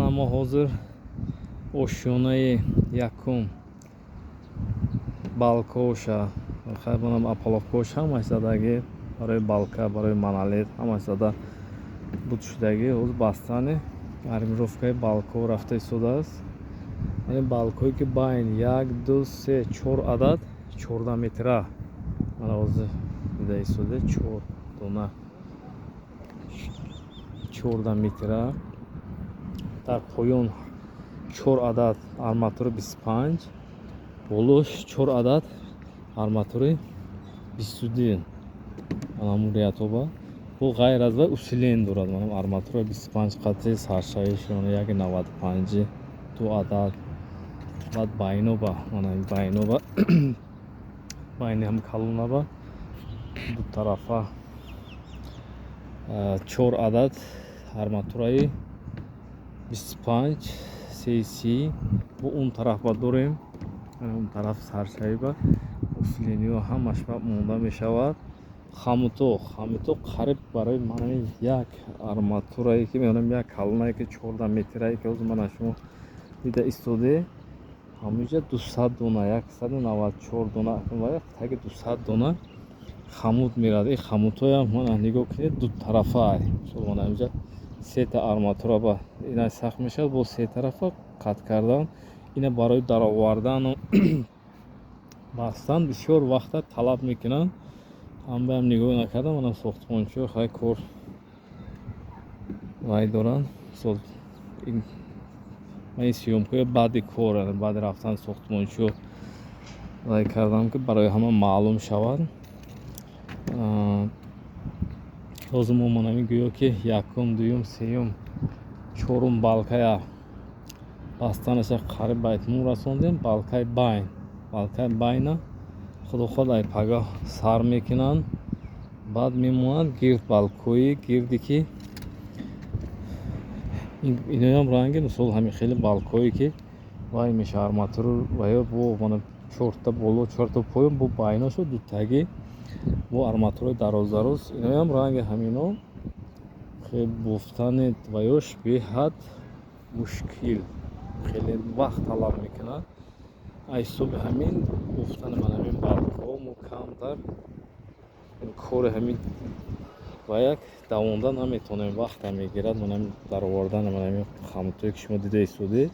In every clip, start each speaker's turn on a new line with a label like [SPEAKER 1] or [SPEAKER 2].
[SPEAKER 1] Mana мо ҳозир ошёнаи якум балкоша хайбонам аполовкош ҳамаш задаги барои балка барои монолит ҳамаш зада буд шудаги ҳозир бастани армировкаи балко рафта истодааст. این بالکویی که باین 1 2 3 4 عدد 14 متره منوازه دیده ایستاده 4 دونه 14 متره در پایون 4 عدد آرماتور 25 بالوش 4 عدد آرماتور 22 ماموریت‌ها بو غیر از و усилен дорад манам арматура 25 қати саршавишон 195 2 عدد بعد байноба манам байноба байни ҳам калонаба ду тарафа 4 عدد арматураи 25 30 бу он тарафа дорем он тараф саршавиба усилениҳо ҳамаш монда мешавад. Хамуто қариб барои манами як арматурае ки меонам як калонае ки 14 метрае ки ҳозир мана шумо дида истоде ҳамиҷа 200 дона 194 дона ва таги 200 дона хамут мерад. ин хамутоям мана нигоҳ кунед ду тарафа мана инҷа се та арматура ба ина сахт мешавад бо се тарафа қат кардан ина барои даровардану бастан бисёр вақта талаб мекунанд. ҳамбаам нигоҳ накардам манам сохтмончиё хай кор вай доранд ман ин сиёмкаи баъди кор баъди рафтан сохтмончиё вай кардам ки барои ҳама маълум шавад. ҳозир мо манами гӯё ки якум дуюм сеюм чорум балкая бастанаша қариб ба итмом расондем. балкаи байна худоход ай пага сар мекунанд баъд мемонад гирд балкои гирди ки иноям ранги мисол ҳами хеле балкое ки вай меша арматур ваё бо мана 4 боло 4 поён бо байношо ду таги бо арматураи дароз иноям ранги ҳамино хеле бофтани ваёш беҳад мушкил хеле вақт талаб мекунад. ай ҳисоби ҳамин бофтани манамин балкомо камтар кори ҳамин ва як давонда наметонем вақта мегирад. манам даровардани манамин хамутое ки шумо дида истоде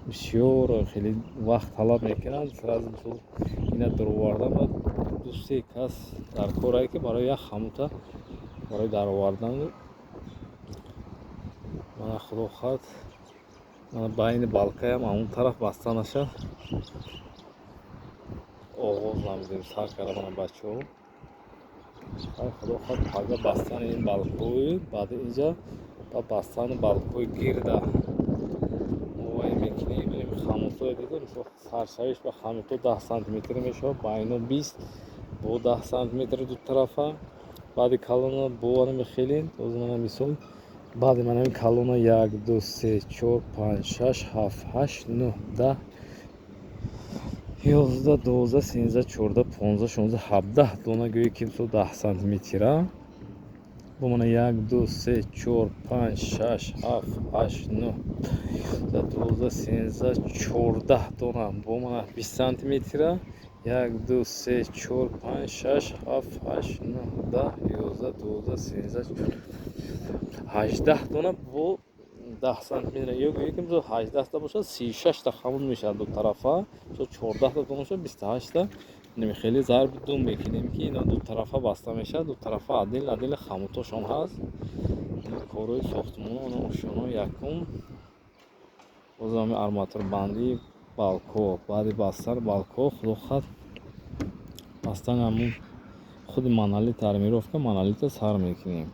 [SPEAKER 1] бисёр хеле вақт талаб мекунад. сразу мисол ина даровардан ва ду се кас дар корае ки барои як хамута барои даровардан мана худо хад мана байни балкаям он тараф баста нашад оғоз намудем сар карда мана бачаҳо ай худо хад пага бастани ин балкои баъди инҷа ба бастани балкои гирда мовай мекунем. ин хамутое дида мисол саршавиш ба хамуто 10 сантиметр мешавад байно 20 бо 10 сантиметр ду тарафа баъди калона бо анами хелин ҳозир мана мисол баъди манами калона 1 2 3 4 5 6 7 8 9 10 11 12 13 14 15 16 17 дона гӯе ки мисол 10 сантиметра бо мана 1 2 3 4 5 6 7 8 9 12 13 14 дона бо мана 20 сантиметра 1 2 3 4 5 6 7 8 9 10 11 12 13 18 дона бо 10 сантиметр ё гӯе ки мисол 18 та бошад 36 та хамут мешавад ду тарафа 14 та дона шад 28 та ними хеле зарби ду мекунем ки ина ду тарафа баста мешавад ду тарафа адил хамутошон ҳаст. корои сохтмони ошёно якум бозам ҳами арматурбандии балко баъди бастани балко худо хад бастани ҳамун худи монолит армировка монолита сар мекунем.